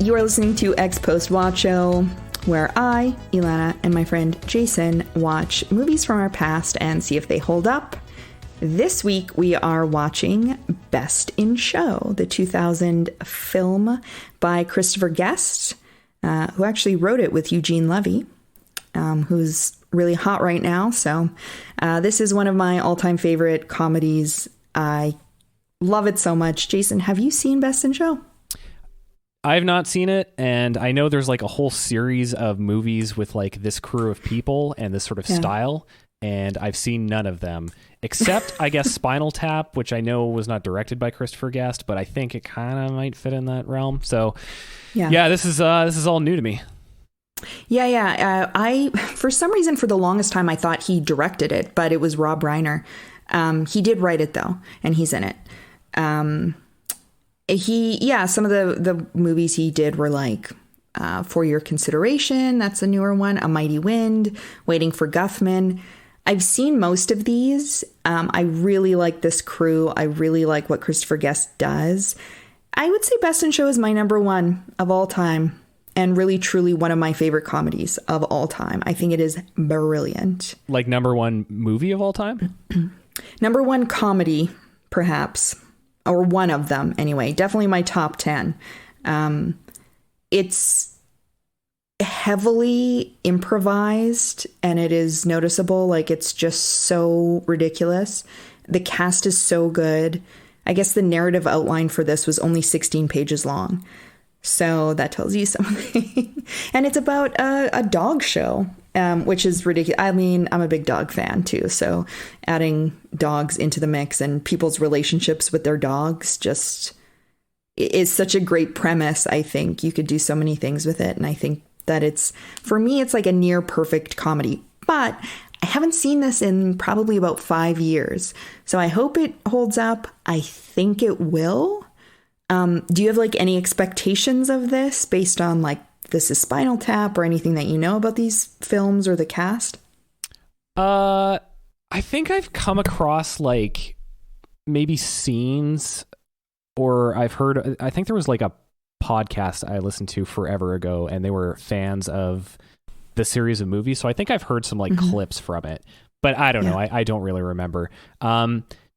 You are listening to Ex Post Watch Show, where I, Ilana, and my friend Jason watch movies from our past and see if they hold up. This week we are watching Best in Show, the 2000 film by Christopher Guest, who actually wrote it with Eugene Levy, who's really hot right now. So this is one of my all-time favorite comedies. I love it so much. Jason, have you seen Best in Show? I have not seen it, and I know there's like a whole series of movies with like this crew of people and this sort of style, and I've seen none of them, except I guess Spinal Tap, which I know was not directed by Christopher Guest, but I think it kind of might fit in that realm. So yeah, this is all new to me. I for some reason, for the longest time, I thought he directed it, but it was Rob Reiner. He did write it though, and he's in it. Some of the movies he did were like For Your Consideration, that's a newer one, A Mighty Wind, Waiting for Guffman. I've seen most of these. I really like this crew. I really like what Christopher Guest does. I would say Best in Show is my number one of all time, and really truly one of my favorite comedies of all time. I think it is brilliant. Like number one movie of all time? Number one comedy, perhaps. Or one of them, anyway. Definitely my top 10. It's heavily improvised, and it is noticeable. Like, it's just so ridiculous. The cast is so good. I guess the narrative outline for this was only 16 pages long. So that tells you something. And it's about a dog show, which is ridiculous. I mean, I'm a big dog fan too. So adding dogs into the mix and people's relationships with their dogs just is such a great premise. I think you could do so many things with it. And I think that for me, it's like a near perfect comedy. But I haven't seen this in probably about 5 years. So I hope it holds up. I think it will. Do you have like any expectations of this based on like this is Spinal Tap or anything that you know about these films or the cast? I think I've come across like maybe scenes, or I think there was like a podcast I listened to forever ago and they were fans of the series of movies. So I think I've heard some like clips from it, but I don't know. I don't really remember.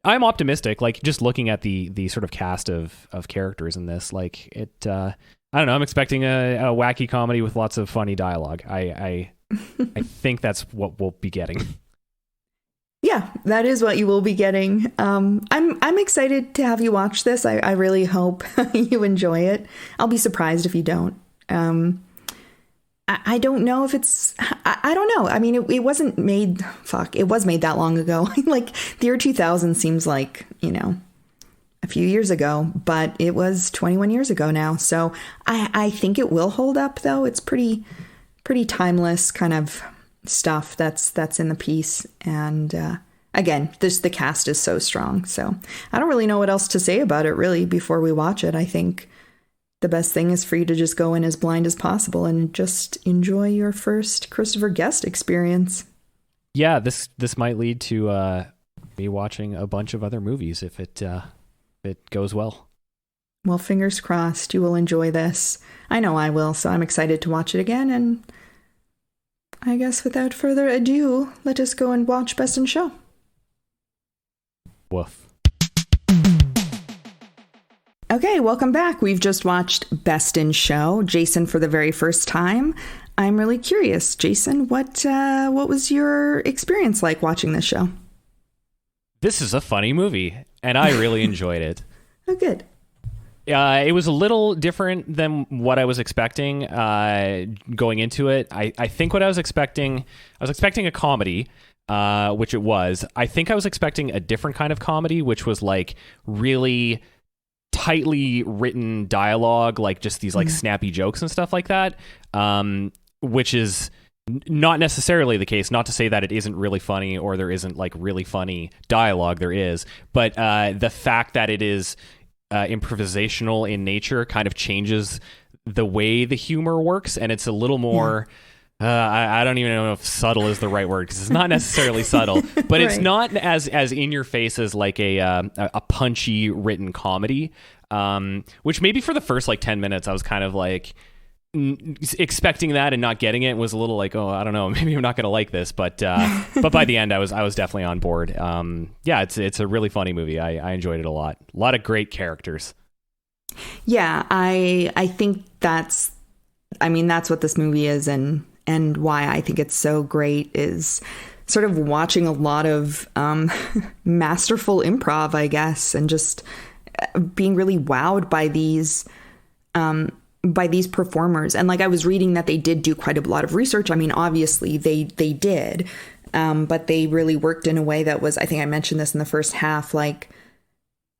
I'm optimistic, like just looking at the sort of cast of characters in this, like it, I don't know. I'm expecting a wacky comedy with lots of funny dialogue. I think that's what we'll be getting. Yeah, that is what you will be getting. I'm excited to have you watch this. I really hope you enjoy it. I'll be surprised if you don't. I don't know if it's, I don't know. I mean, it wasn't made, it was made that long ago. Like the year 2000 seems like, a few years ago, but it was 21 years ago now. So I think it will hold up though. It's pretty timeless kind of stuff that's in the piece. And again, the cast is so strong. So I don't really know what else to say about it really before we watch it. I think the best thing is for you to just go in as blind as possible and just enjoy your first Christopher Guest experience. Yeah, this might lead to me watching a bunch of other movies if it goes well. Well, fingers crossed you will enjoy this. I know I will, so I'm excited to watch it again. And I guess without further ado, let us go and watch Best in Show. Woof. Okay, welcome back. We've just watched Best in Show. Jason, for the very first time. I'm really curious. Jason, what was your experience like watching this show? This is a funny movie, and I really enjoyed it. Oh, good. It was a little different than what I was expecting going into it. I think what I was expecting a comedy, which it was. I think I was expecting a different kind of comedy, which was like really tightly written dialogue, like just these like snappy jokes and stuff like that, which is not necessarily the case. Not to say that it isn't really funny or there isn't like really funny dialogue. There is, but the fact that it is improvisational in nature kind of changes the way the humor works, and it's a little more I don't even know if subtle is the right word, because it's not necessarily subtle, but it's not as in your face as like a punchy written comedy. which maybe for the first like 10 minutes I was kind of like expecting that and not getting it. Was a little like, oh, I don't know, maybe I'm not going to like this, but by the end I was definitely on board. Yeah, it's a really funny movie. I enjoyed it a lot of great characters. Yeah, I think that's what this movie is, and why I think it's so great is sort of watching a lot of masterful improv, I guess, and just being really wowed by these performers. And like, I was reading that they did do quite a lot of research. I mean, obviously they did, but they really worked in a way that was, I think I mentioned this in the first half, like,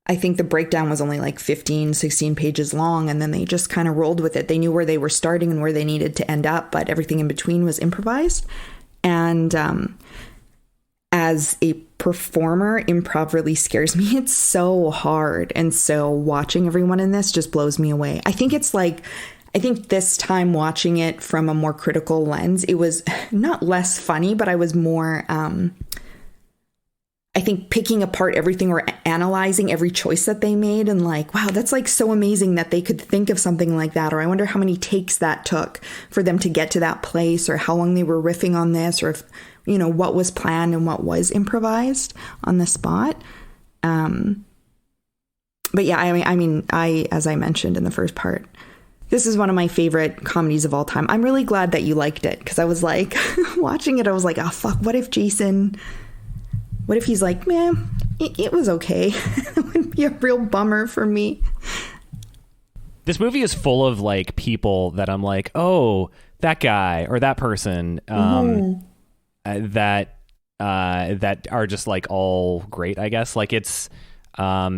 I think the breakdown was only like 15, 16 pages long, and then they just kind of rolled with it. They knew where they were starting and where they needed to end up, but everything in between was improvised. And as a performer, improv really scares me. It's so hard. And so watching everyone in this just blows me away. I think this time watching it from a more critical lens, it was not less funny, but I was more, I think, picking apart everything or analyzing every choice that they made and like, wow, that's like so amazing that they could think of something like that. Or I wonder how many takes that took for them to get to that place, or how long they were riffing on this, or if, you know, what was planned and what was improvised on the spot. But yeah, I mean, as I mentioned in the first part, this is one of my favorite comedies of all time. I'm really glad that you liked it, because I was like, watching it, I was like, oh, fuck, what if he's like, man, it was okay. It would be a real bummer for me. This movie is full of like people that I'm like, oh, that guy or that person, that are just like all great, I guess. Like it's, I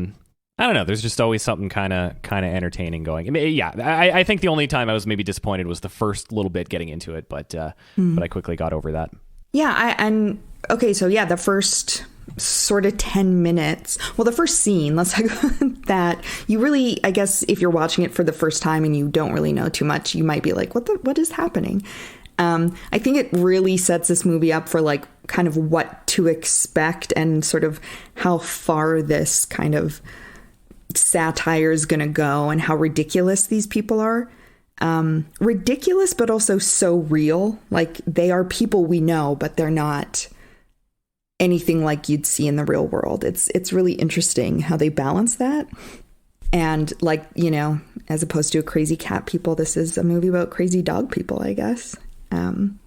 don't know. There's just always something kind of entertaining going. I mean, yeah, I think the only time I was maybe disappointed was the first little bit getting into it, but I quickly got over that. Yeah, okay, so yeah, the first sort of 10 minutes, well, the first scene, let's talk about that. You really, I guess, if you're watching it for the first time and you don't really know too much, you might be like, what is happening? I think it really sets this movie up for like kind of what to expect and sort of how far this kind of satire is going to go and how ridiculous these people are. Ridiculous, but also so real. Like, they are people we know, but they're not anything like you'd see in the real world. It's really interesting how they balance that. And like, you know, as opposed to a crazy cat people, this is a movie about crazy dog people, I guess. And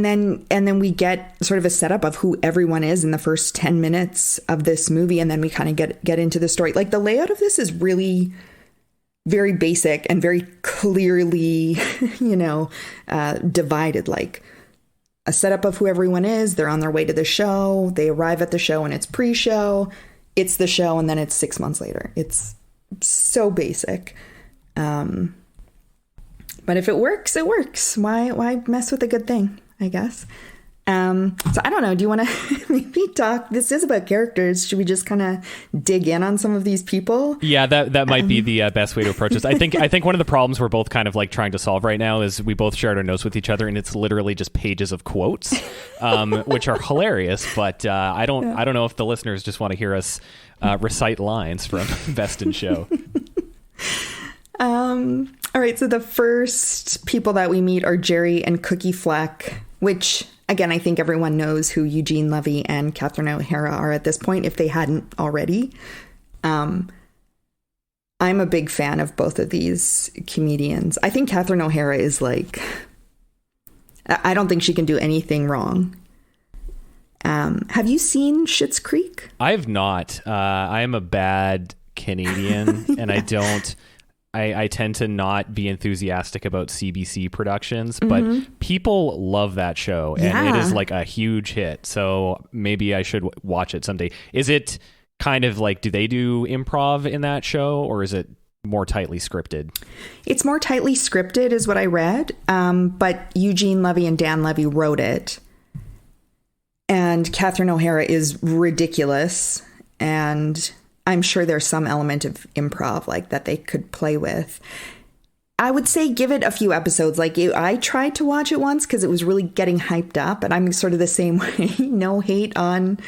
then we get sort of a setup of who everyone is in the first 10 minutes of this movie, and then we kind of get into the story. Like, the layout of this is really very basic and very clearly, you know, divided. Like, a setup of who everyone is. They're on their way to the show. They arrive at the show and it's pre-show. It's the show, and then it's 6 months later. It's so basic. But if it works, it works. Why mess with a good thing, I guess? So I don't know. Do you want to maybe talk? This is about characters. Should we just kind of dig in on some of these people? Yeah, that might be the best way to approach this. I think one of the problems we're both kind of like trying to solve right now is we both shared our notes with each other, and it's literally just pages of quotes, which are hilarious. But I don't know if the listeners just want to hear us recite lines from Best in Show. All right. So the first people that we meet are Jerry and Cookie Fleck, which, again, I think everyone knows who Eugene Levy and Catherine O'Hara are at this point, if they hadn't already. I'm a big fan of both of these comedians. I think Catherine O'Hara is like, I don't think she can do anything wrong. Have you seen Schitt's Creek? I have not. I am a bad Canadian, and I tend to not be enthusiastic about CBC productions, but people love that show, and it is like a huge hit. So maybe I should watch it someday. Is it kind of like, do they do improv in that show, or is it more tightly scripted? It's more tightly scripted is what I read. But Eugene Levy and Dan Levy wrote it. And Catherine O'Hara is ridiculous, and I'm sure there's some element of improv like that they could play with. I would say give it a few episodes. Like, I tried to watch it once because it was really getting hyped up, and I'm sort of the same way. No hate on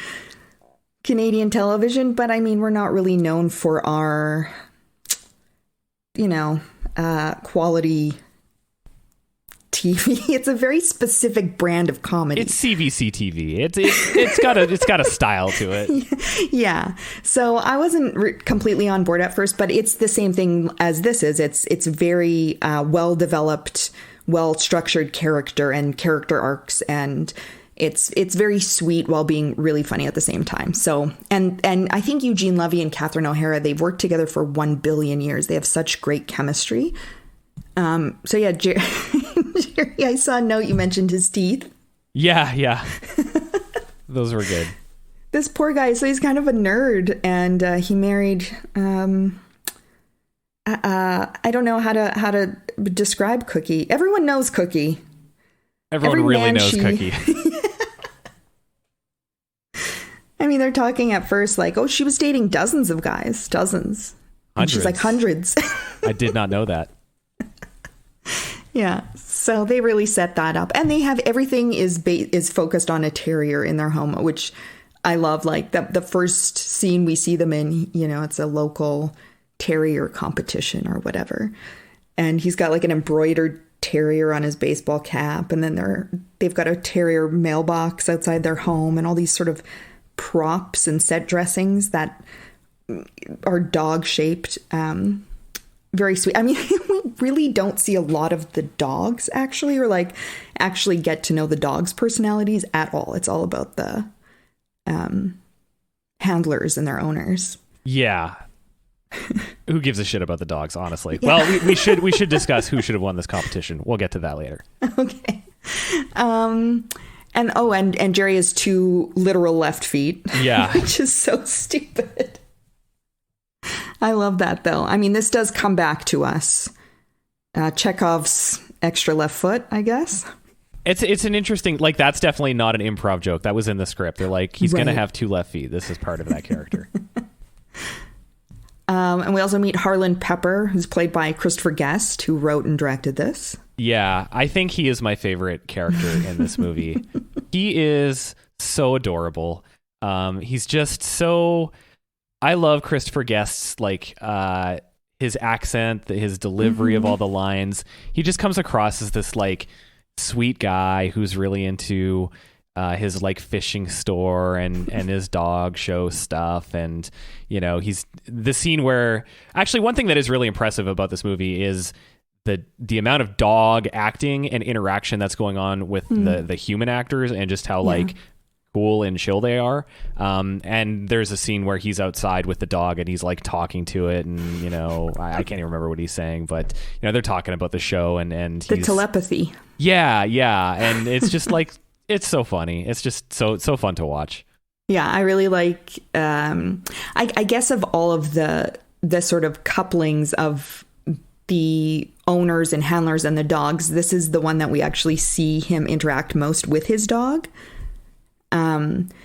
Canadian television, but I mean, we're not really known for our, quality TV. It's a very specific brand of comedy. It's CBC TV. It's got a style to it. Yeah. So I wasn't completely on board at first, but it's the same thing as this is. It's very well developed, well structured character and character arcs, and it's very sweet while being really funny at the same time. So and I think Eugene Levy and Catherine O'Hara, they've worked together for 1 billion years. They have such great chemistry. So yeah, Jerry, I saw a note you mentioned his teeth. Yeah. Those were good. This poor guy, so he's kind of a nerd, and he married I don't know how to describe Cookie. Everyone knows Cookie. Everyone really knows Cookie. I mean, they're talking at first like, oh, she was dating dozens of guys. Dozens. And she's like, hundreds. I did not know that. Yeah. So they really set that up. And they have everything is focused on a terrier in their home, which I love. Like the first scene we see them in, it's a local terrier competition or whatever. And he's got like an embroidered terrier on his baseball cap. And then they've got a terrier mailbox outside their home and all these sort of props and set dressings that are dog shaped. Very sweet. I mean, we really don't see a lot of the dogs actually, or like actually get to know the dogs' personalities at all. It's all about the handlers and their owners. Yeah. Who gives a shit about the dogs, honestly? Yeah. Well, we should discuss who should have won this competition. We'll get to that later. Okay. And Jerry has 2 literal left feet. Yeah. Which is so stupid. I love that, though. I mean, this does come back to us. Chekhov's extra left foot, I guess. It's an interesting, like, that's definitely not an improv joke. That was in the script. They're like, he's going to have 2 left feet. This is part of that character. And we also meet Harlan Pepper, who's played by Christopher Guest, who wrote and directed this. Yeah, I think he is my favorite character in this movie. He is so adorable. He's just so... I love Christopher Guest's, like, his accent, his delivery of all the lines. He just comes across as this, like, sweet guy who's really into his, like, fishing store and his dog show stuff. And, he's the scene where... Actually, one thing that is really impressive about this movie is the amount of dog acting and interaction that's going on with the human actors, and just how, like... cool and chill they are. And there's a scene where he's outside with the dog and he's like talking to it, and I can't even remember what he's saying, but they're talking about the show and the telepathy. Yeah, and it's just like it's so funny. It's just so fun to watch. Yeah, I really like. I guess of all of the sort of couplings of the owners and handlers and the dogs, this is the one that we actually see him interact most with his dog.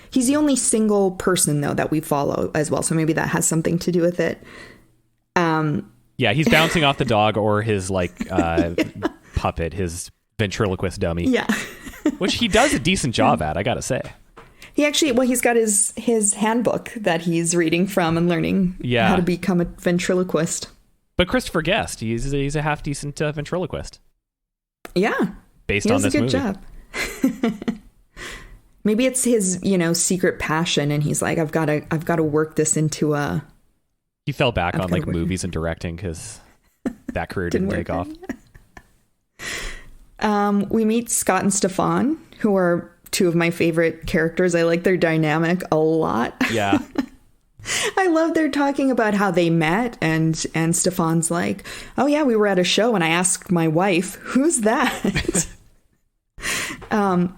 He's the only single person, though, that we follow as well. So maybe that has something to do with it. Yeah, he's bouncing off the dog or his puppet, his ventriloquist dummy. Yeah. Which he does a decent job at, I gotta say. He's got his handbook that he's reading from and learning how to become a ventriloquist. But Christopher Guest, he's a half decent ventriloquist. Yeah. Based on this movie. He does a good job. Maybe it's his, secret passion, and he's like, I've got to work this into a... He fell back on like movies and directing because that career didn't take off. We meet Scott and Stefan, who are 2 of my favorite characters. I like their dynamic a lot. Yeah. I love they're talking about how they met, and Stefan's like, oh yeah, we were at a show and I asked my wife, who's that?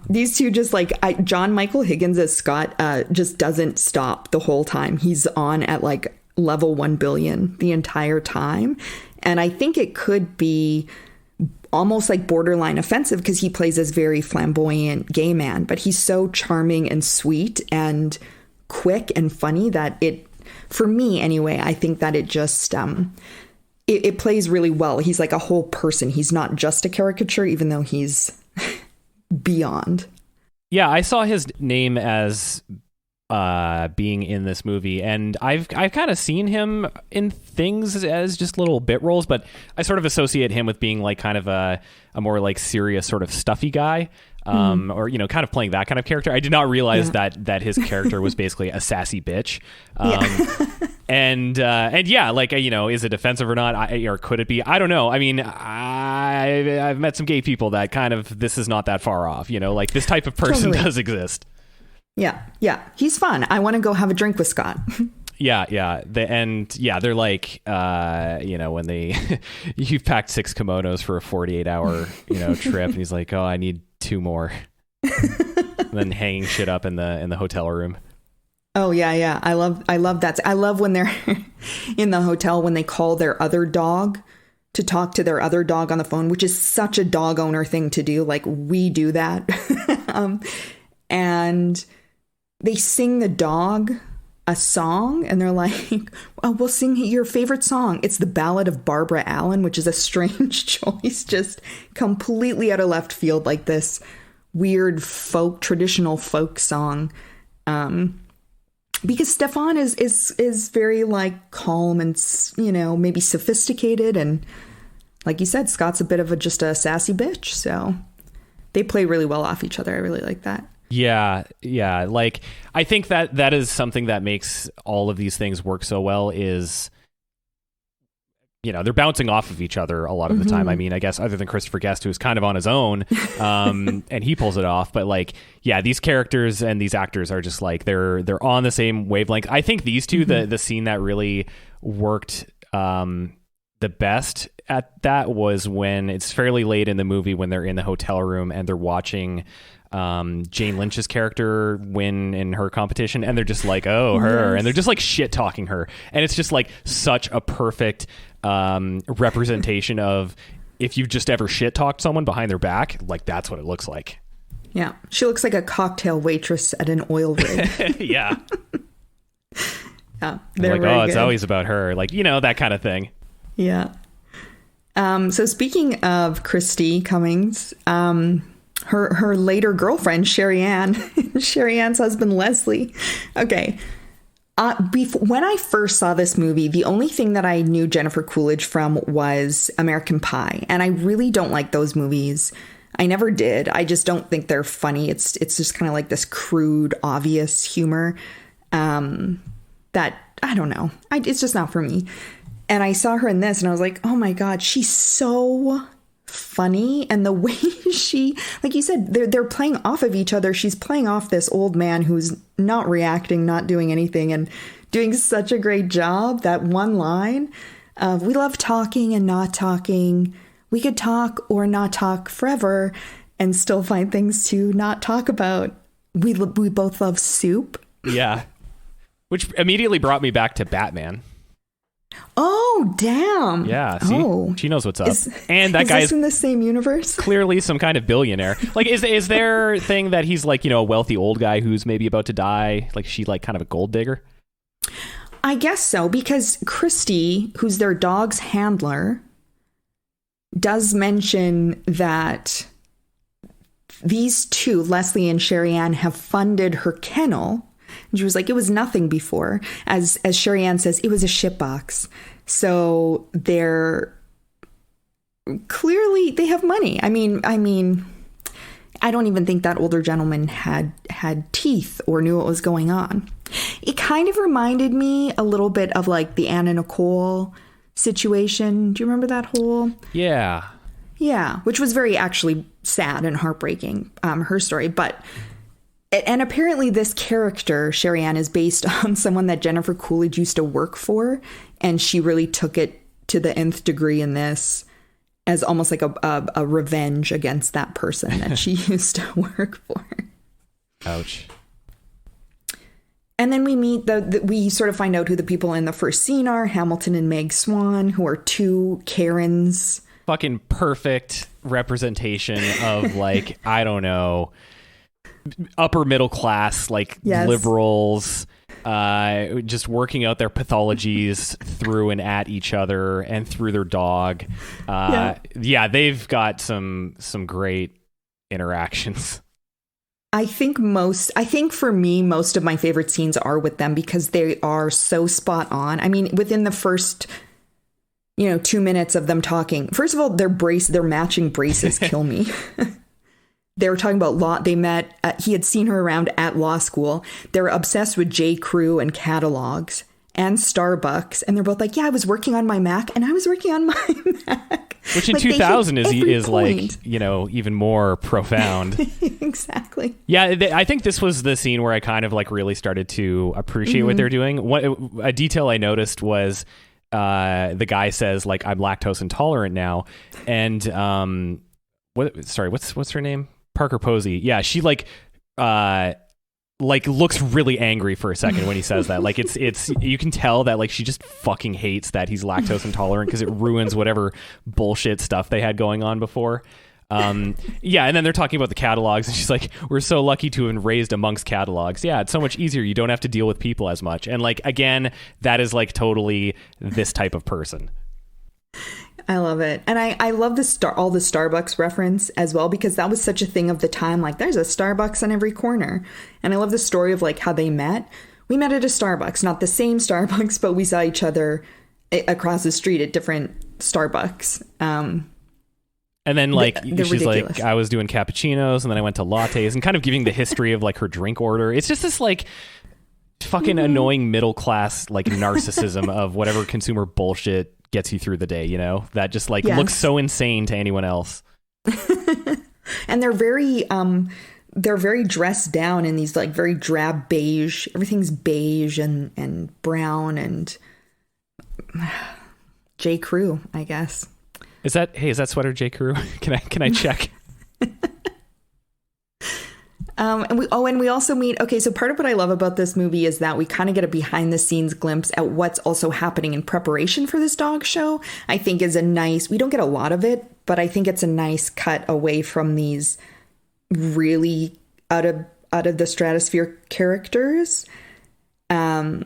These 2 just like John Michael Higgins as Scott just doesn't stop the whole time. He's on at like level 1 billion the entire time. And I think it could be almost like borderline offensive because he plays this very flamboyant gay man, but he's so charming and sweet and quick and funny that it, for me anyway, I think that it just it plays really well. He's like a whole person. He's not just a caricature, even though he's beyond. Yeah, I saw his name as being in this movie, and I've kind of seen him in things as just little bit roles, but I sort of associate him with being like kind of a more like serious sort of stuffy guy, or kind of playing that kind of character. I did not realize that his character was basically a sassy bitch. And yeah, like, is it offensive or not? Or could it be? I don't know. I mean, I've met some gay people that kind of, this is not that far off, like this type of person does exist. Yeah. He's fun. I want to go have a drink with Scott. Yeah. They're like, when you've packed 6 kimonos for a 48-hour, trip, and he's like, oh, I need 2 more. And then hanging shit up in the hotel room. Oh yeah. I love that. I love when they're in the hotel, when they call their other dog to talk to their other dog on the phone, which is such a dog owner thing to do. Like, we do that. And they sing the dog a song, and they're like, oh, we'll sing your favorite song. It's the Ballad of Barbara Allen, which is a strange choice, just completely out of left field, like this weird traditional folk song. Because Stefan is very like calm and, maybe sophisticated. And like you said, Scott's a bit of just a sassy bitch. So they play really well off each other. I really like that. Yeah. Like, I think that is something that makes all of these things work so well is, they're bouncing off of each other a lot of the time. I mean, I guess other than Christopher Guest, who's kind of on his own, and he pulls it off. But like, yeah, these characters and these actors are just like, they're on the same wavelength. I think these two, the scene that really worked the best at that was when it's fairly late in the movie, when they're in the hotel room and they're watching Jane Lynch's character win in her competition, and they're just like, oh, her, and they're just like shit talking her, and it's just like such a perfect representation of, if you've just ever shit talked someone behind their back, like, that's what it looks like. Yeah, she looks like a cocktail waitress at an oil rig. Yeah. They're like, oh, it's always about her, like, that kind of thing. Yeah. So speaking of Christy Cummings, her later girlfriend, Sherry Ann, Sherry Ann's husband, Leslie. Okay. When I first saw this movie, the only thing that I knew Jennifer Coolidge from was American Pie. And I really don't like those movies. I never did. I just don't think they're funny. It's just kind of like this crude, obvious humor that, I don't know. It's just not for me. And I saw her in this and I was like, oh my God, she's so funny. And the way she, like you said, they're playing off of each other. She's playing off this old man who's not reacting, not doing anything, and doing such a great job. That one line of, we love talking and not talking. We could talk or not talk forever and still find things to not talk about. We both love soup. Yeah. Which immediately brought me back to Batman. Oh, damn. Yeah, see? She knows what's up. And that guy is in the same universe? Clearly some kind of billionaire. Like, is there a thing that he's like, a wealthy old guy who's maybe about to die? Like, she like kind of a gold digger? I guess so, because Christy, who's their dog's handler, does mention that these two, Leslie and Sherry Ann, have funded her kennel. And she was like, it was nothing before. As Sherry Ann says, it was a shitbox. So they're clearly, they have money. I mean, I don't even think that older gentleman had teeth or knew what was going on. It kind of reminded me a little bit of like the Anna Nicole situation. Do you remember that whole? Yeah. Yeah, which was very actually sad and heartbreaking, her story. And apparently this character, Sherry Ann, is based on someone that Jennifer Coolidge used to work for. And she really took it to the nth degree in this as almost like a revenge against that person that she used to work for. Ouch. And then we meet we sort of find out who the people in the first scene are, Hamilton and Meg Swan, who are two Karens. Fucking perfect representation of like, I don't know, upper middle class, like liberals, just working out their pathologies through and at each other and through their dog. Yeah, they've got some great interactions. I think for me, most of my favorite scenes are with them because they are so spot on. I mean, within the first, 2 minutes of them talking, first of all, their matching braces kill me. They were talking about law. They met, he had seen her around at law school. They were obsessed with J. Crew and catalogs and Starbucks. And they're both like, yeah, I was working on my Mac and I was working on my Mac. Which in 2000 is like, even more profound. Exactly. Yeah, I think this was the scene where I kind of like really started to appreciate what they're doing. A detail I noticed was the guy says like, I'm lactose intolerant now. And what's her name? Parker Posey. Yeah, she like looks really angry for a second when he says that. Like it's you can tell that like she just fucking hates that he's lactose intolerant because it ruins whatever bullshit stuff they had going on before. Yeah, and then they're talking about the catalogs and she's like, we're so lucky to have been raised amongst catalogs. Yeah, it's so much easier. You don't have to deal with people as much. And like, again, that is like totally this type of person. I love it. And I love all the Starbucks reference as well, because that was such a thing of the time. Like there's a Starbucks on every corner. And I love the story of like how they met. We met at a Starbucks, not the same Starbucks, but we saw each other across the street at different Starbucks. And then like she's ridiculous. Like, I was doing cappuccinos and then I went to lattes and kind of giving the history of like her drink order. It's just this like fucking annoying middle class like narcissism of whatever consumer bullshit gets you through the day, that just like looks so insane to anyone else. And they're very dressed down in these like very drab beige. Everything's beige and brown and J. Crew, I guess. Is that sweater J. Crew? Can I check? And we also meet, so part of what I love about this movie is that we kind of get a behind the scenes glimpse at what's also happening in preparation for this dog show. I think is we don't get a lot of it, but I think it's a nice cut away from these really out of the stratosphere characters. I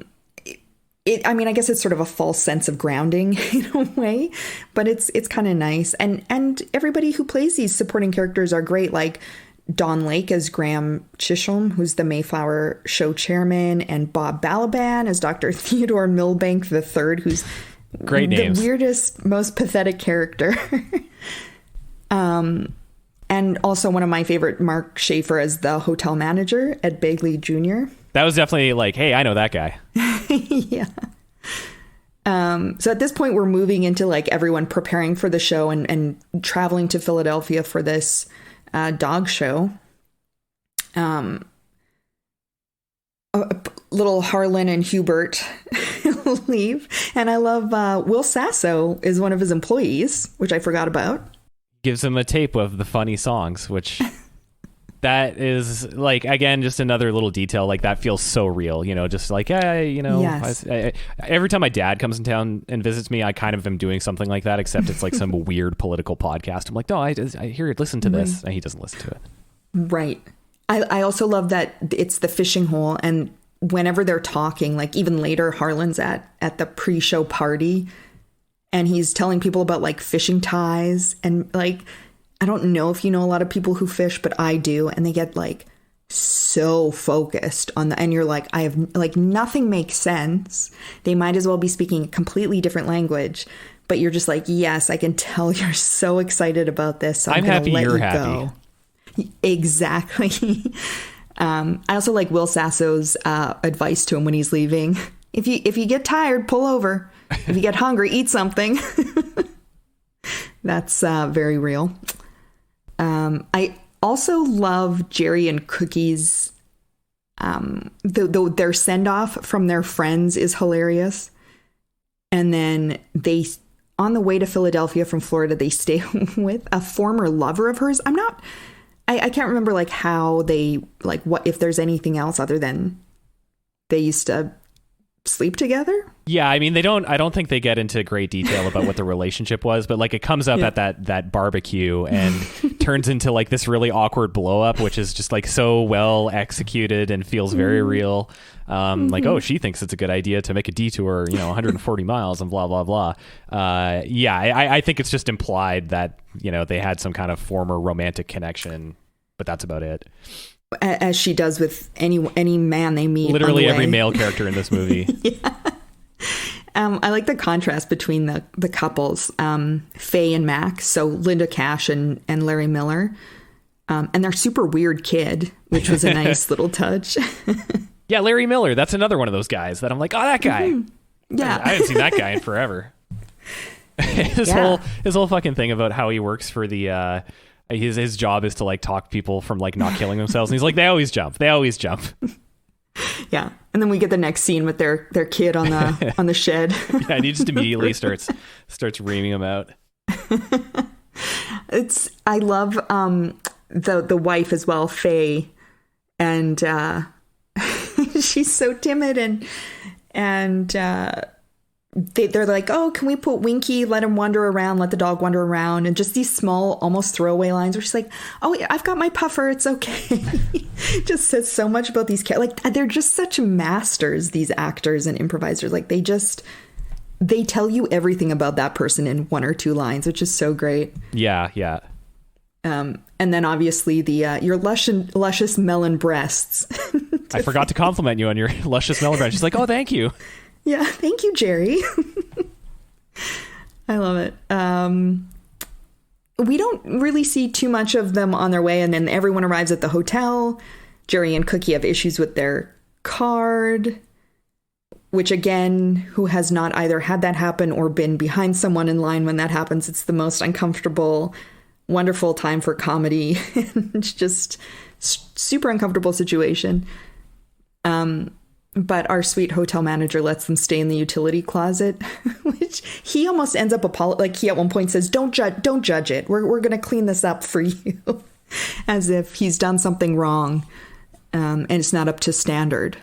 guess it's sort of a false sense of grounding in a way, but it's kind of nice. And everybody who plays these supporting characters are great. Like Don Lake as Graham Chisholm, who's the Mayflower show chairman, and Bob Balaban as Dr. Theodore Milbank III, who's great names. The weirdest, most pathetic character. And also one of my favorite, Mark Schaefer as the hotel manager, Ed Begley Jr. That was definitely like, hey, I know that guy. Yeah. So at this point, we're moving into like everyone preparing for the show and traveling to Philadelphia for this dog show. Little Harlan and Hubert leave. And I love Will Sasso is one of his employees, which I forgot about. Gives him a tape of the funny songs, which that is like, again, just another little detail. Like that feels so real, just like, yes. Every time my dad comes in town and visits me, I kind of am doing something like that, except it's like some weird political podcast. I'm like, no, I hear it. Listen to this. And he doesn't listen to it. Right. I also love that it's the fishing hole. And whenever they're talking, like even later, Harlan's at the pre-show party and he's telling people about like fishing ties and like, I don't know if you know a lot of people who fish, but I do. And they get like so focused on and you're like, I have like nothing makes sense. They might as well be speaking a completely different language, but you're just like, yes, I can tell you're so excited about this. So I'm happy you're happy. Go. Exactly. I also like Will Sasso's advice to him when he's leaving. If you get tired, pull over. If you get hungry, eat something. That's very real. I also love Jerry and Cookie's. Their send off from their friends is hilarious. And then on the way to Philadelphia from Florida, they stay with a former lover of hers. I can't remember like how they like what if there's anything else other than they used to sleep together. Yeah, I mean I don't think they get into great detail about what the relationship was, but like it comes up at that barbecue and turns into like this really awkward blow up, which is just like so well executed and feels very real. Like, oh, she thinks it's a good idea to make a detour, 140 miles and blah blah blah. I think it's just implied that they had some kind of former romantic connection, but that's about it. as she does with any man they meet. Literally every male character in this movie. Yeah. I like the contrast between the couples, Faye and Max. So Linda Cash and Larry Miller. And their super weird kid, which was a nice little touch. Yeah, Larry Miller. That's another one of those guys that I'm like, oh, that guy. Mm-hmm. Yeah. I haven't seen that guy in forever. His whole fucking thing about how he works for the his job is to like talk people from like not killing themselves, and he's like, they always jump. Yeah, and then we get the next scene with their kid on the shed. Yeah, and he just immediately starts reaming him out. I love the wife as well, Faye, and she's so timid and they're like, oh, can we put Winky, let him wander around, let the dog wander around, and just these small, almost throwaway lines where she's like, oh, I've got my puffer, it's okay. Just says so much about these like they're just such masters, these actors and improvisers. Like they tell you everything about that person in one or two lines, which is so great. Yeah. And then obviously the your luscious melon breasts. I forgot to compliment you on your luscious melon breasts. She's like, oh, thank you. Yeah, thank you, Jerry. I love it. We don't really see too much of them on their way, and then everyone arrives at the hotel. Jerry and Cookie have issues with their card, which again, who has not either had that happen or been behind someone in line when that happens? It's the most uncomfortable, wonderful time for comedy. It's just super uncomfortable situation. But our sweet hotel manager lets them stay in the utility closet, which he almost ends up like he at one point says, don't judge it. We're going to clean this up for you, as if he's done something wrong, and it's not up to standard.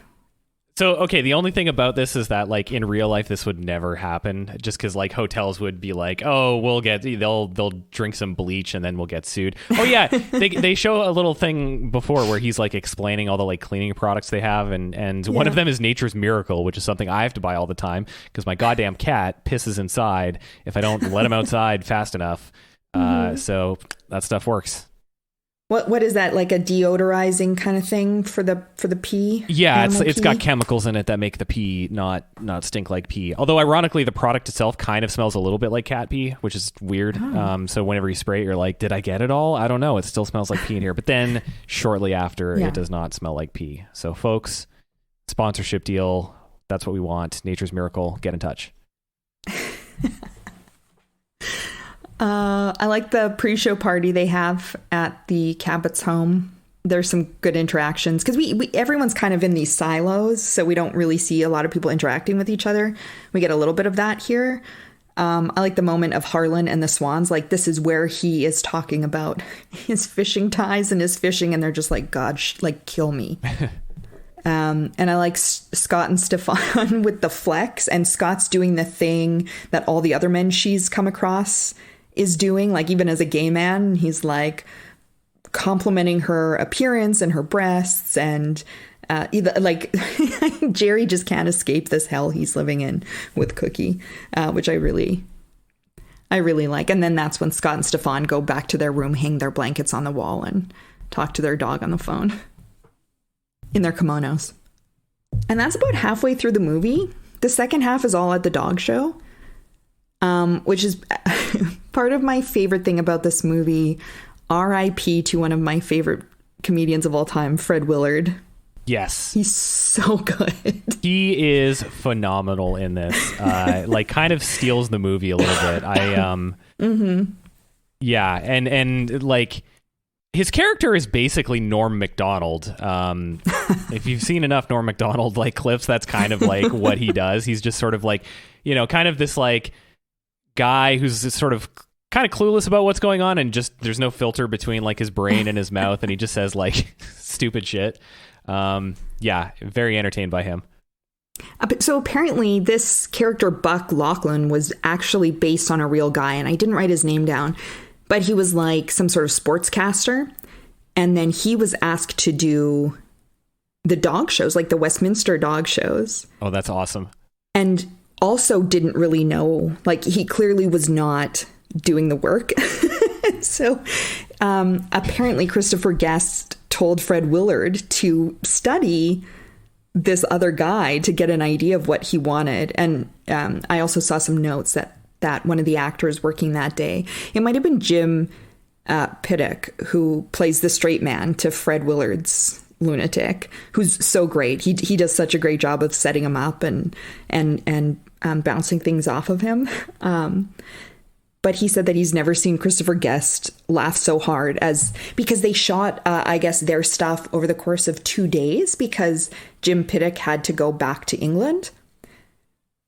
So, okay, the only thing about this is that, like, in real life, this would never happen, just because, like, hotels would be like, oh, they'll drink some bleach and then we'll get sued. Oh, yeah, they show a little thing before where he's, like, explaining all the, like, cleaning products they have, and one of them is Nature's Miracle, which is something I have to buy all the time, because my goddamn cat pisses inside if I don't let him outside fast enough. So that stuff works. What is that, like a deodorizing kind of thing for the pee? Yeah, it's got chemicals in it that make the pee not stink like pee. Although ironically, the product itself kind of smells a little bit like cat pee, which is weird. Oh. So whenever you spray it, you're like, did I get it all? I don't know. It still smells like pee in here. But then shortly after, it does not smell like pee. So folks, sponsorship deal. That's what we want. Nature's Miracle. Get in touch. I like the pre-show party they have at the Cabot's home. There's some good interactions because we everyone's kind of in these silos, so we don't really see a lot of people interacting with each other. We get a little bit of that here. I like the moment of Harlan and the swans. Like, this is where he is talking about his fishing ties and his fishing, and they're just like, God, kill me. And I like Scott and Stefan with the flex, and Scott's doing the thing that all the other men she's come across is doing, like, even as a gay man, he's like complimenting her appearance and her breasts, and like Jerry just can't escape this hell he's living in with Cookie, which I really like. And then that's when Scott and Stefan go back to their room, hang their blankets on the wall, and talk to their dog on the phone in their kimonos. And that's about halfway through the movie. The second half is all at the dog show, which is part of my favorite thing about this movie. R.I.P. to one of my favorite comedians of all time, Fred Willard. Yes. He's so good. He is phenomenal in this. Like, kind of steals the movie a little bit. Yeah, and like, his character is basically Norm Macdonald. If you've seen enough Norm Macdonald, like, clips, that's kind of like what he does. He's just sort of like, kind of this, like, guy who's sort of kind of clueless about what's going on, and just there's no filter between, like, his brain and his mouth, and he just says, like, stupid shit. Yeah, very entertained by him. So apparently this character Buck Laughlin was actually based on a real guy, and I didn't write his name down, but he was like some sort of sportscaster, and then he was asked to do the dog shows, like the Westminster dog shows. Oh, that's awesome. And also didn't really know, like, he clearly was not doing the work. So Apparently Christopher Guest told Fred Willard to study this other guy to get an idea of what he wanted. And I also saw some notes that one of the actors working that day, it might have been Jim Pittock, who plays the straight man to Fred Willard's lunatic, who's so great. He does such a great job of setting him up and bouncing things off of him. But he said that he's never seen Christopher Guest laugh so hard because they shot, I guess, their stuff over the course of 2 days because Jim Pittock had to go back to England.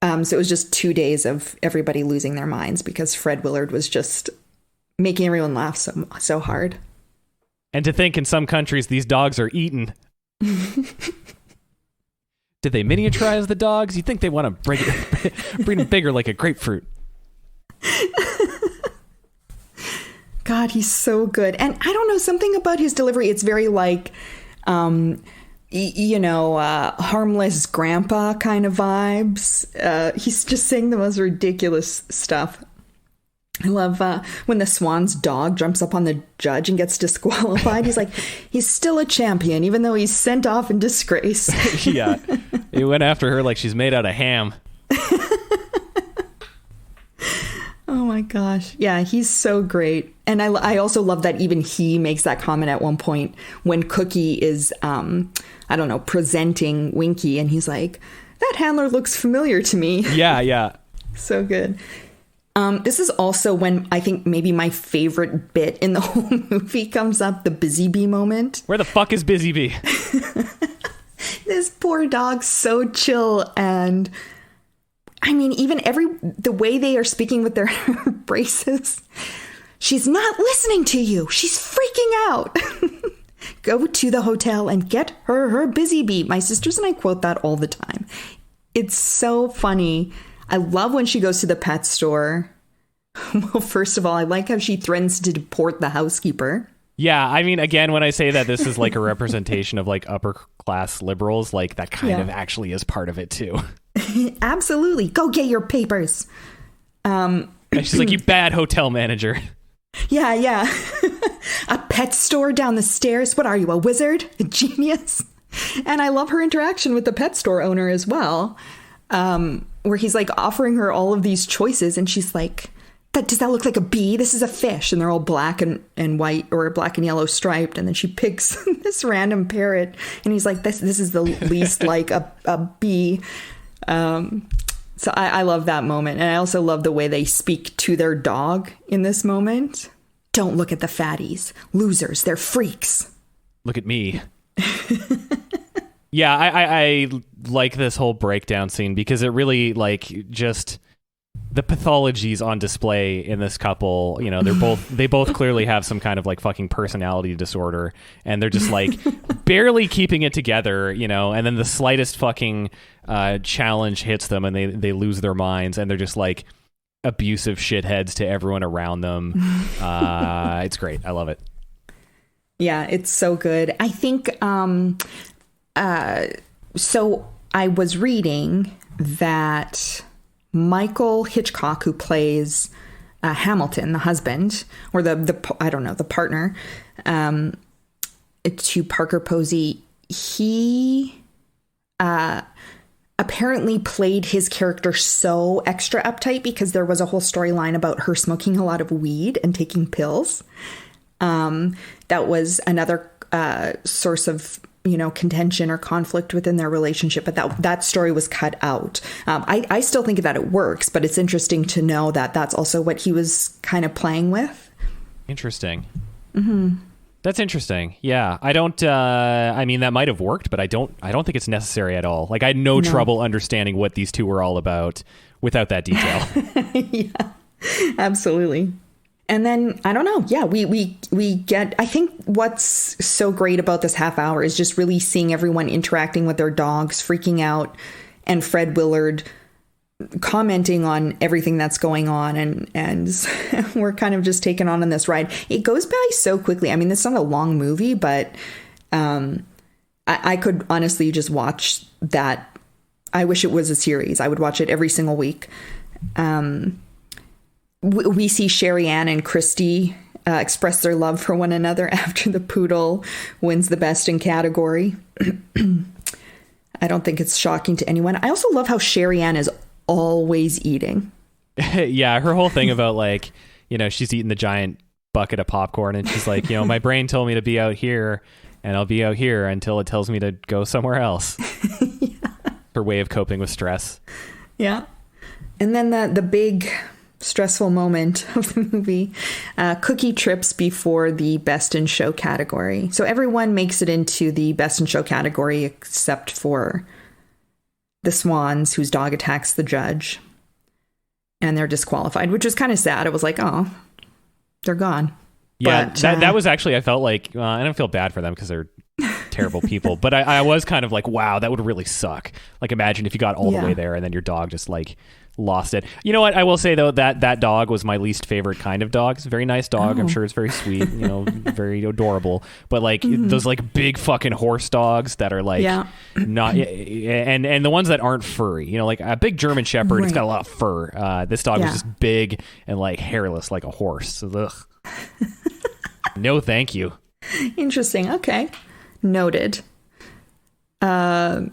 So it was just 2 days of everybody losing their minds because Fred Willard was just making everyone laugh so hard. And to think in some countries these dogs are eaten. Did they miniaturize the dogs? You think they want to bring them bigger like a grapefruit? God, he's so good. And I don't know, something about his delivery, it's very like, harmless grandpa kind of vibes. He's just saying the most ridiculous stuff. I love when the Swan's dog jumps up on the judge and gets disqualified. He's like, he's still a champion, even though he's sent off in disgrace. Yeah. He went after her like she's made out of ham. Oh my gosh. Yeah, he's so great. And I also love that even he makes that comment at one point when Cookie is, presenting Winky. And he's like, that handler looks familiar to me. Yeah. So good. This is also when I think maybe my favorite bit in the whole movie comes up, the Busy Bee moment. Where the fuck is Busy Bee? This poor dog's so chill, and I mean, even the way they are speaking with their braces. She's not listening to you. She's freaking out. Go to the hotel and get her Busy Bee. My sisters and I quote that all the time. It's so funny. I love when she goes to the pet store. Well, first of all, I like how she threatens to deport the housekeeper. Yeah, I mean, again, when I say that this is like a representation of like upper class liberals, like that kind of actually is part of it too. Absolutely. Go get your papers. And she's like, you bad hotel manager. Yeah. A pet store down the stairs. What are you, a wizard? A genius? And I love her interaction with the pet store owner as well. Where he's like offering her all of these choices and she's like, does that look like a bee? This is a fish. And they're all black and white or black and yellow striped. And then she picks this random parrot and he's like, this is the least like a bee. So I love that moment. And I also love the way they speak to their dog in this moment. Don't look at the fatties. Losers. They're freaks. Look at me. Yeah, I like this whole breakdown scene because it really like just the pathologies on display in this couple. You know, they both clearly have some kind of like fucking personality disorder, and they're just like barely keeping it together. You know, and then the slightest fucking challenge hits them, and they lose their minds, and they're just like abusive shitheads to everyone around them. It's great. I love it. Yeah, it's so good. I think. So I was reading that Michael Hitchcock, who plays Hamilton, the husband, or the partner, to Parker Posey, he apparently played his character so extra uptight because there was a whole storyline about her smoking a lot of weed and taking pills. That was another source of contention or conflict within their relationship, but that story was cut out. I still think that it works, but it's interesting to know that that's also what he was kind of playing with. Interesting. Mm-hmm. That's interesting. Yeah, I don't. I mean, that might have worked, but I don't think it's necessary at all. Like, I had no trouble understanding what these two were all about without that detail. Yeah, absolutely. And then, I don't know. Yeah, we get, I think what's so great about this half hour is just really seeing everyone interacting with their dogs, freaking out, and Fred Willard commenting on everything that's going on. And we're kind of just taken on this ride. It goes by so quickly. I mean, it's not a long movie, but I could honestly just watch that. I wish it was a series. I would watch it every single week. We see Sherry Ann and Christy express their love for one another after the Poodle wins the best in category. I don't think it's shocking to anyone. I also love how Sherry Ann is always eating. Yeah, her whole thing about like, she's eating the giant bucket of popcorn and she's like, my brain told me to be out here and I'll be out here until it tells me to go somewhere else. Yeah. Her way of coping with stress. Yeah. And then the big stressful moment of the movie, Cookie trips before the Best in Show category. So everyone makes it into the Best in Show category except for the Swans, whose dog attacks the judge. And they're disqualified, which is kind of sad. It was like, oh, they're gone. Yeah, but, that was actually, I felt like, I don't feel bad for them because they're terrible people. But I was kind of like, wow, that would really suck. Like, imagine if you got all the way there and then your dog just like lost it. You know what? I will say, though, that dog was my least favorite kind of dog. It's a very nice dog. I'm sure it's very sweet, very adorable. But like those like big fucking horse dogs that are like not, and the ones that aren't furry, like a big German Shepherd, It's got a lot of fur. This dog was just big and like hairless like a horse. So, ugh. No, thank you. Interesting. Okay. Noted. They're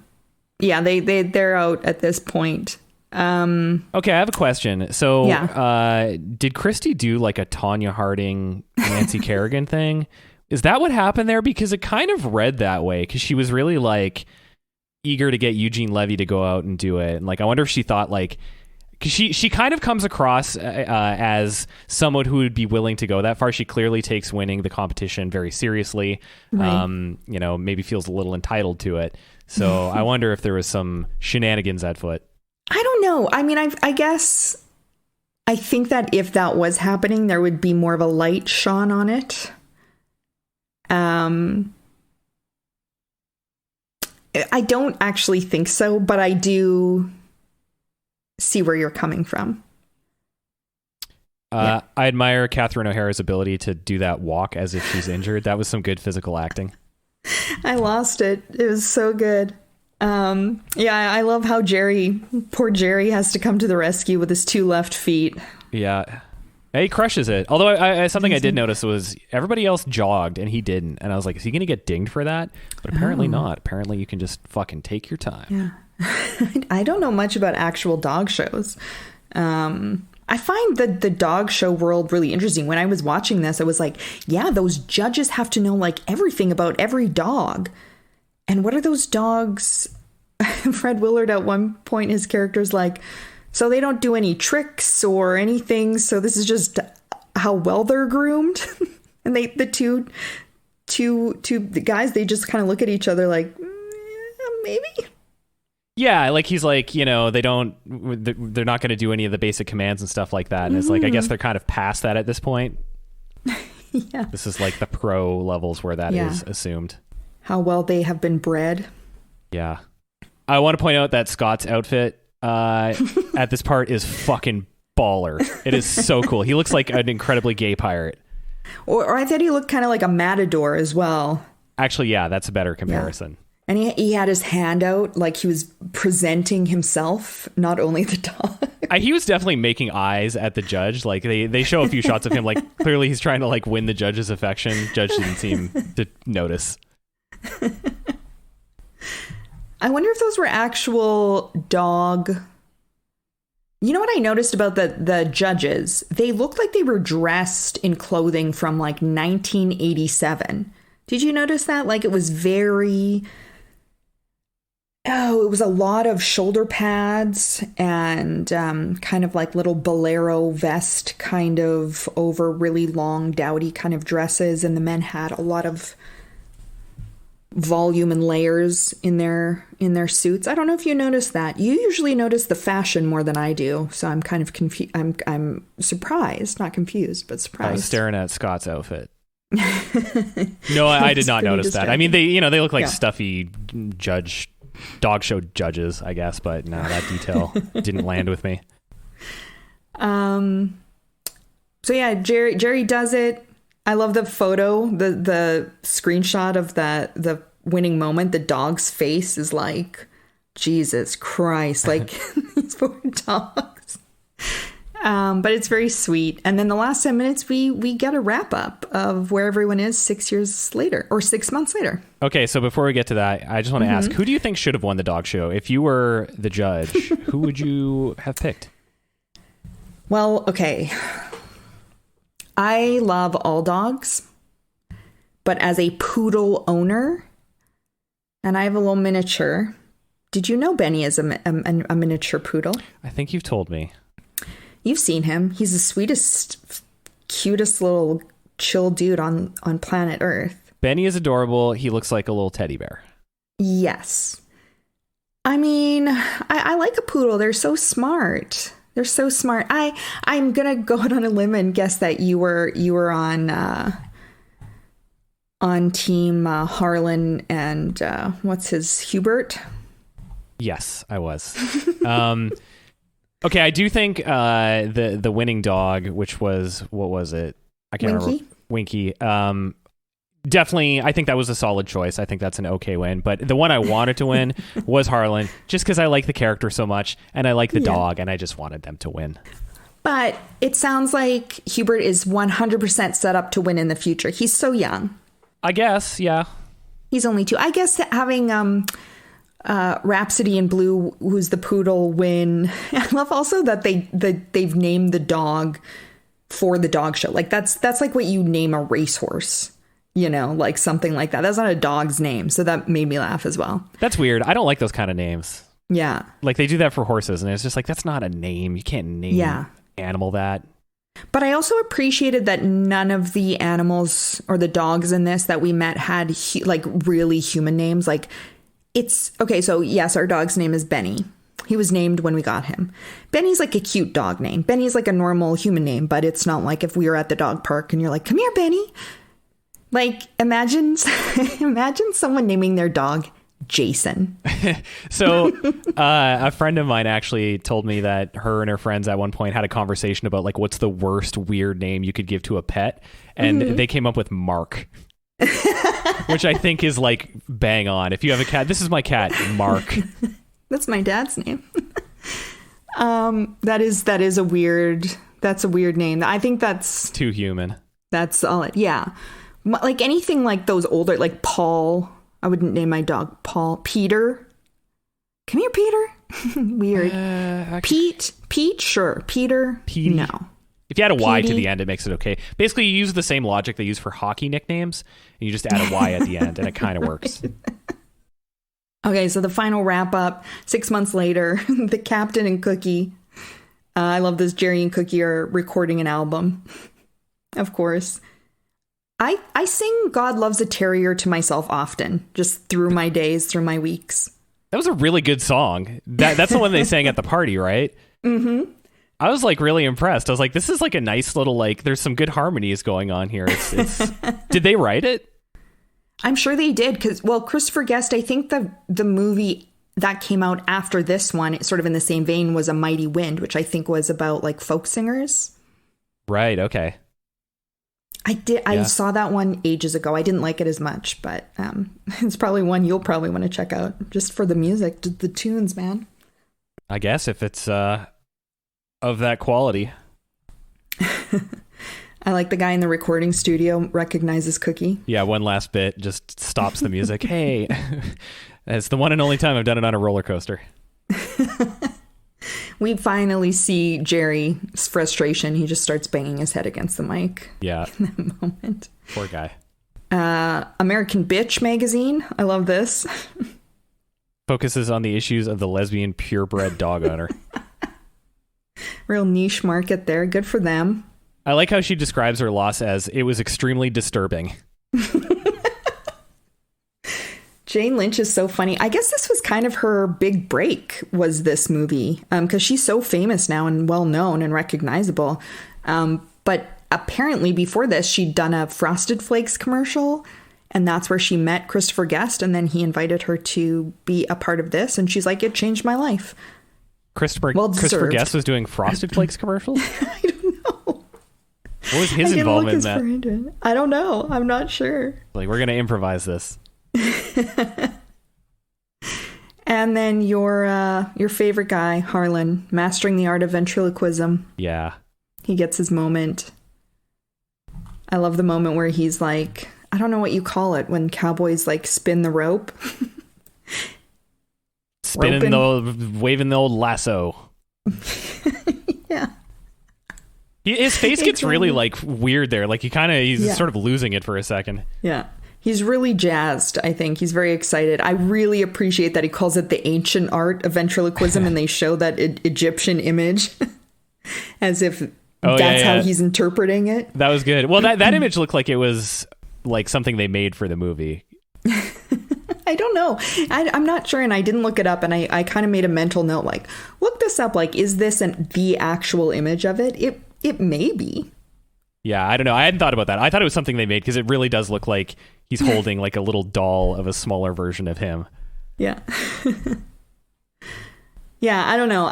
out at this point. Okay, I have a question. So, did Christy do like a Tanya Harding, Nancy Kerrigan thing? Is that what happened there? Because it kind of read that way. Because she was really like eager to get Eugene Levy to go out and do it. And like, I wonder if she thought like, because she kind of comes across as someone who would be willing to go that far. She clearly takes winning the competition very seriously. Right. Maybe feels a little entitled to it. So I wonder if there was some shenanigans at foot. I don't know. I mean, I guess I think that if that was happening, there would be more of a light shone on it. I don't actually think so, but I do see where you're coming from. I admire Catherine O'Hara's ability to do that walk as if she's injured. That was some good physical acting. I lost it. It was so good. I love how poor Jerry has to come to the rescue with his 2 left feet. Yeah. He crushes it. Although something I did notice was everybody else jogged and he didn't. And I was like, is he going to get dinged for that? But apparently not. Apparently you can just fucking take your time. Yeah. I don't know much about actual dog shows. I find the dog show world really interesting. When I was watching this, I was like, yeah, those judges have to know like everything about every dog. And what are those dogs? Fred Willard at one point, his character's like, so they don't do any tricks or anything. So this is just how well they're groomed. And the two guys, they just kind of look at each other like, maybe. Yeah, like he's like, they're not going to do any of the basic commands and stuff like that. And it's like, I guess they're kind of past that at this point. Yeah. This is like the pro levels where that is assumed. How well they have been bred. Yeah. I want to point out that Scott's outfit at this part is fucking baller. It is so cool. He looks like an incredibly gay pirate. Or I thought he looked kind of like a matador as well. Actually, yeah, that's a better comparison. Yeah. And he had his hand out like he was presenting himself, not only the dog. He was definitely making eyes at the judge. Like they show a few shots of him. Like clearly he's trying to like win the judge's affection. Judge didn't seem to notice. I wonder if those were actual dog. You know what I noticed about the judges? They looked like they were dressed in clothing from like 1987. Did you notice that? Like it was very... it was a lot of shoulder pads and kind of like little bolero vest kind of over really long dowdy kind of dresses. And the men had a lot of volume and layers in their suits. I don't know if you noticed that. You usually notice the fashion more than I do. So I'm kind of confused. I'm surprised, not confused, but surprised. I was staring at Scott's outfit. No, I did not notice that. I mean, they look like stuffy dog show judges, I guess, but no, that detail didn't land with me. So yeah, Jerry does it. I love the photo, the screenshot of the winning moment. The dog's face is like, Jesus Christ, like these poor dogs. But it's very sweet. And then the last 10 minutes, we get a wrap up of where everyone is 6 years later or 6 months later. Okay, so before we get to that, I just want to ask, who do you think should have won the dog show? If you were the judge, who would you have picked? Well, okay. I love all dogs, but as a poodle owner, and I have a little miniature. Did you know Benny is a miniature poodle? I think you've told me. You've seen him. He's the sweetest, cutest little chill dude on planet Earth. Benny is adorable. He looks like a little teddy bear. Yes. I mean, I like a poodle. They're so smart. They're so smart. I'm gonna go out on a limb and guess that you were on team Harlan and what's his Hubert? Yes, I was. Okay, I do think the winning dog, which was, what was it? I can't remember. Winky. Definitely, I think that was a solid choice. I think that's an okay win. But the one I wanted to win was Harlan, just because I like the character so much, and I like the dog, and I just wanted them to win. But it sounds like Hubert is 100% set up to win in the future. He's so young. I guess, yeah. He's only 2. I guess that having Rhapsody in Blue, who's the poodle, win. I love also that they've named the dog for the dog show. Like that's like what you name a racehorse, like something like that. That's not a dog's name, so that made me laugh as well. That's weird. I don't like those kind of names. Yeah, like they do that for horses, and it's just like, that's not a name. You can't name animal that. But I also appreciated that none of the animals or the dogs in this that we met had like really human names. Like it's okay. So yes, our dog's name is Benny. He was named when we got him. Benny's like a cute dog name. Benny's like a normal human name, but it's not like if we were at the dog park and you're like, come here, Benny. Like imagine someone naming their dog Jason. So a friend of mine actually told me that her and her friends at one point had a conversation about like, what's the worst weird name you could give to a pet? And they came up with Mark. Which I think is like bang on. If you have a cat, this is my cat, Mark. That's my dad's name. That's a weird name. I think that's too human. That's solid. Yeah. Like anything like those older, like Paul. I wouldn't name my dog Paul. Peter. Come here, Peter. Weird. Pete, sure. Peter, Petey. No. If you add a Y to the end, it makes it okay. Basically, you use the same logic they use for hockey nicknames, and you just add a Y at the end, and it kind of works. Okay, so the final wrap up, 6 months later, the Captain and Cookie. I love this. Jerry and Cookie are recording an album, of course. I sing God Loves a Terrier to myself often, just through my days, through my weeks. That was a really good song. That's the one they sang at the party, right? Mm-hmm. I was like really impressed. I was like, this is like a nice little, like, there's some good harmonies going on here. It's Did they write it? I'm sure they did, because, well, Christopher Guest, I think the movie that came out after this one, sort of in the same vein, was A Mighty Wind, which I think was about like folk singers. Right. Okay. I saw that one ages ago. I didn't like it as much, but it's probably one you'll probably want to check out just for the music, the tunes, man. I guess if it's of that quality. I like the guy in the recording studio recognizes Cookie. Yeah, one last bit just stops the music. Hey, it's the one and only time I've done it on a roller coaster. We finally see Jerry's frustration. He just starts banging his head against the mic. Yeah. In that moment. Poor guy. American Bitch magazine. I love this. Focuses on the issues of the lesbian purebred dog owner. Real niche market there. Good for them. I like how she describes her loss as, it was extremely disturbing. Jane Lynch is so funny. I guess this was kind of her big break, was this movie, because she's so famous now and well known and recognizable. But apparently before this, she'd done a Frosted Flakes commercial, and that's where she met Christopher Guest, and then he invited her to be a part of this, and she's like, it changed my life. Christopher Guest was doing Frosted Flakes commercials? I don't know. What was his involvement in that? I don't know. I'm not sure. Like, we're going to improvise this. And then your favorite guy, Harlan, mastering the art of ventriloquism. Yeah. He gets his moment. I love the moment where he's like, I don't know what you call it when cowboys like spin the rope. Waving the old lasso. Yeah. His face gets really like weird there. Like he's sort of losing it for a second. Yeah. He's really jazzed, I think. He's very excited. I really appreciate that he calls it the ancient art of ventriloquism and they show that Egyptian image as if that's how he's interpreting it. That was good. Well, that image looked like it was like something they made for the movie. I don't know. I'm not sure, and I didn't look it up, and I kind of made a mental note, like, look this up. Like, is this the actual image of it? It may be. Yeah, I don't know. I hadn't thought about that. I thought it was something they made because it really does look like he's holding like a little doll of a smaller version of him. Yeah. Yeah, I don't know.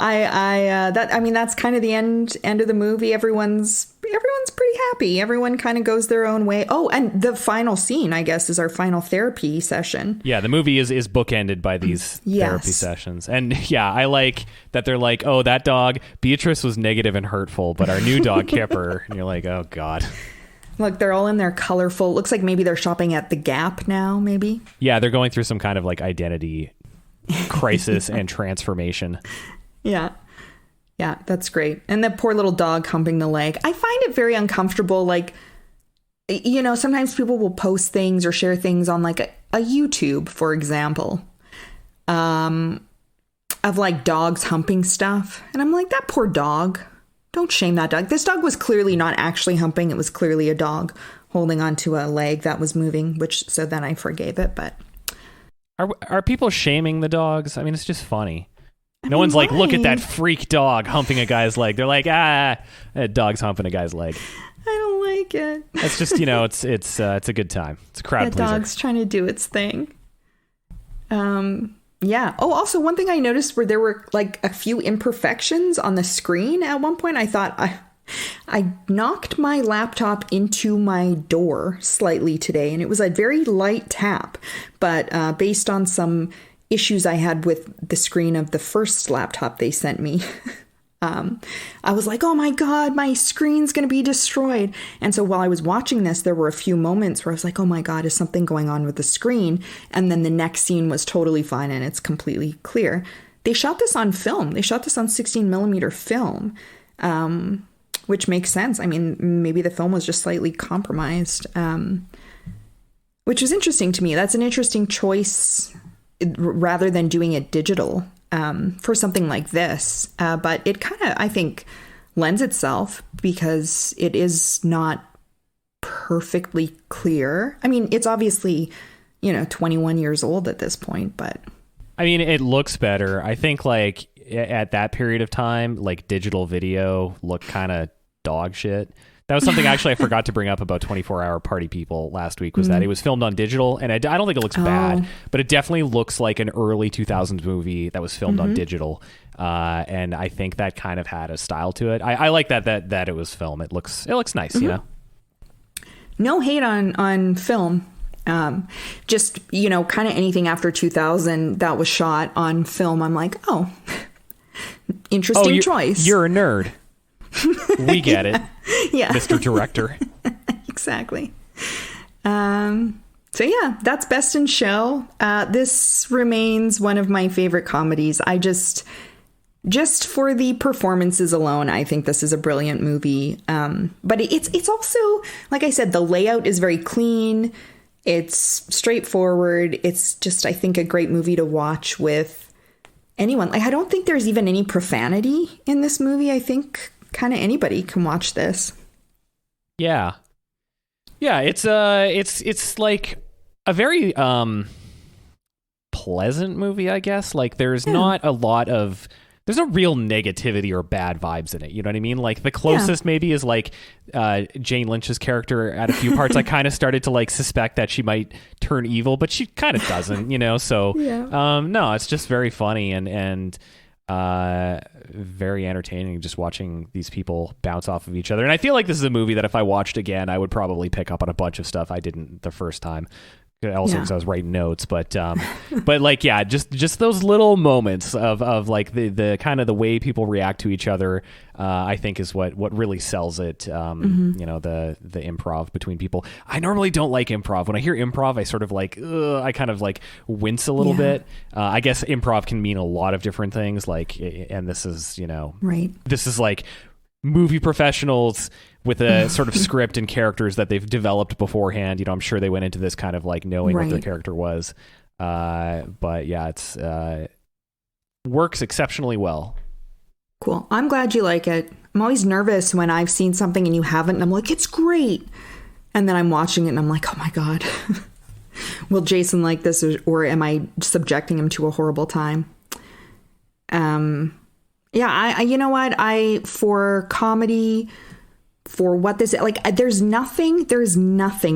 That's kind of the end of the movie. Everyone's pretty happy. Everyone kind of goes their own way. Oh, and the final scene, I guess, is our final therapy session. Yeah, the movie is bookended by these therapy sessions. And yeah, I like that they're like, oh, that dog, Beatrice was negative and hurtful, but our new dog, Kipper, and you're like, oh, God. Look, they're all in their colorful, looks like maybe they're shopping at the Gap now, maybe. Yeah, they're going through some kind of like identity crisis and transformation. Yeah, that's great. And the poor little dog humping the leg. I find it very uncomfortable. Like, you know, sometimes people will post things or share things on like a YouTube, for example, of like dogs humping stuff. And I'm like, that poor dog. Don't shame that dog. This dog was clearly not actually humping. It was clearly a dog holding onto a leg that was moving, so then I forgave it. But Are people shaming the dogs? I mean, it's just funny. No one's like, look at that freak dog humping a guy's leg. They're like, that dog's humping a guy's leg. I don't like it. It's just, you know, it's a good time. It's a crowd pleaser. The dog's trying to do its thing. Yeah. Oh, also one thing I noticed where there were like a few imperfections on the screen. At one point I thought I knocked my laptop into my door slightly today, and it was a very light tap, but based on some issues I had with the screen of the first laptop they sent me, I was like, oh my God, my screen's going to be destroyed. And so while I was watching this, there were a few moments where I was like, oh my God, is something going on with the screen? And then the next scene was totally fine and it's completely clear. They shot this on film. They shot this on 16 millimeter film, which makes sense. I mean, maybe the film was just slightly compromised, which is interesting to me. That's an interesting choice rather than doing it digital for something like this. But it kind of, I think, lends itself because it is not perfectly clear. I mean, it's obviously, 21 years old at this point, but... I mean, it looks better. I think, like, at that period of time, like, digital video looked kind of dog shit. That was something actually I forgot to bring up about 24-Hour Party People last week, was that it was filmed on digital, and I don't think it looks bad, but it definitely looks like an early 2000s movie that was filmed on digital, and I think that kind of had a style to it. I like that it was film. It looks nice, No hate on film. Just, kind of anything after 2000 that was shot on film, I'm like, oh, interesting choice. You're a nerd. We get it. Yeah. Mr. Director. Exactly. So yeah, that's Best in Show. This remains one of my favorite comedies. I just for the performances alone, I think this is a brilliant movie. But it's also, like I said, the layout is very clean. It's straightforward. It's just, I think, a great movie to watch with anyone. Like, I don't think there's even any profanity in this movie. I think kind of anybody can watch this. Yeah. It's like a very pleasant movie, I guess. Like, there's not a lot of, there's no real negativity or bad vibes in it. You know what I mean? Like, the closest maybe is like Jane Lynch's character at a few parts. I kind of started to like suspect that she might turn evil, but she kind of doesn't, so no, it's just very funny and very entertaining just watching these people bounce off of each other. And I feel like this is a movie that if I watched again, I would probably pick up on a bunch of stuff I didn't the first time. Also, because I was writing notes, but like, yeah, just those little moments of like the kind of the way people react to each other, I think is what really sells it. You know, the improv between people. I normally don't like improv. When I hear improv, I sort of like, I kind of like wince a little bit. I guess improv can mean a lot of different things. Like, and this is, you know, this is like movie professionals with a sort of script and characters that they've developed beforehand. You know, I'm sure they went into this kind of like knowing what their character was. But yeah, it's works exceptionally well. Cool. I'm glad you like it. I'm always nervous when I've seen something and you haven't, and I'm like, it's great. And then I'm watching it and I'm like, oh my God, will Jason like this, or am I subjecting him to a horrible time? Yeah, I you know what? For comedy, for what this, like, there's nothing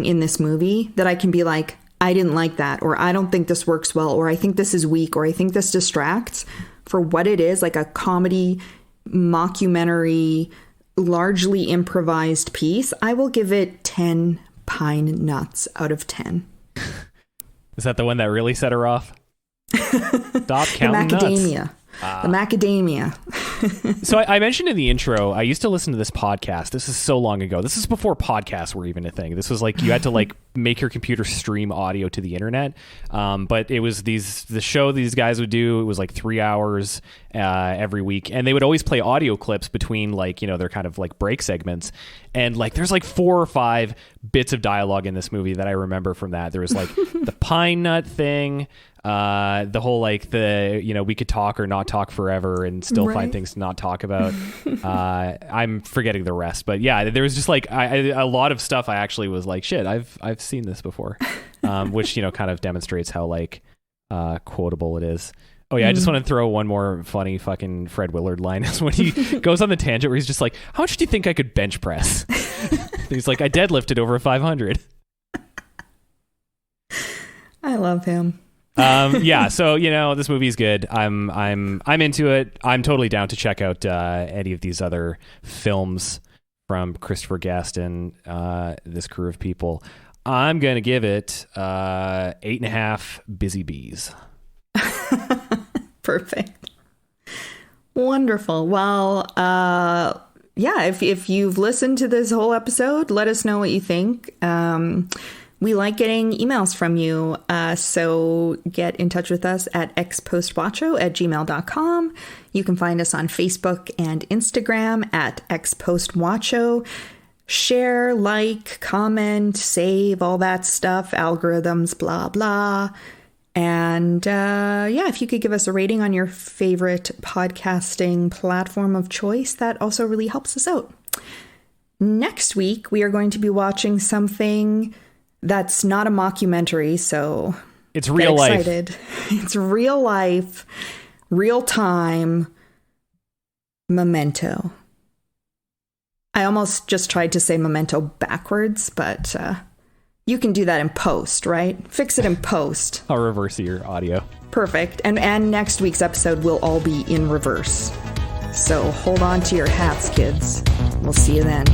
in this movie that I can be like, I didn't like that, or I don't think this works well, or I think this is weak, or I think this distracts. For what it is, like a comedy, mockumentary, largely improvised piece, I will give it 10 pine nuts out of 10. Is that the one that really set her off? Stop counting the macadamia. Nuts. The macadamia. So I mentioned in the intro, I used to listen to this podcast. This is so long ago. This is before podcasts were even a thing. This was like you had to like make your computer stream audio to the internet. But it was the show these guys would do. It was like 3 hours every week, and they would always play audio clips between like, you know, their kind of like break segments. And like there's like 4 or 5 bits of dialogue in this movie that I remember from that. There was like the pine nut thing. The whole like you know, we could talk or not talk forever and still find things to not talk about. I'm forgetting the rest, but yeah, there was just like a lot of stuff I actually was like, shit, I've seen this before, which, you know, kind of demonstrates how like quotable it is. Oh yeah, I just want to throw one more funny fucking Fred Willard line is when he goes on the tangent where he's just like, how much do you think I could bench press? He's like, I deadlifted over 500. I love him. Yeah, so, you know, this movie is good. I'm into it. I'm totally down to check out any of these other films from Christopher Guest and this crew of people. I'm gonna give it 8.5 busy bees. Perfect. Wonderful. Well, yeah, if you've listened to this whole episode, let us know what you think. We like getting emails from you, so get in touch with us at xpostwatcho@gmail.com. You can find us on Facebook and Instagram at xpostwatcho. Share, like, comment, save, all that stuff, algorithms, blah, blah. And yeah, if you could give us a rating on your favorite podcasting platform of choice, that also really helps us out. Next week, we are going to be watching something that's not a mockumentary, so it's real life. It's real life, real time. Memento. I almost just tried to say Memento backwards, but you can do that in post, right? Fix it in post. I'll reverse your audio. Perfect. And next week's episode will all be in reverse. So hold on to your hats, kids. We'll see you then.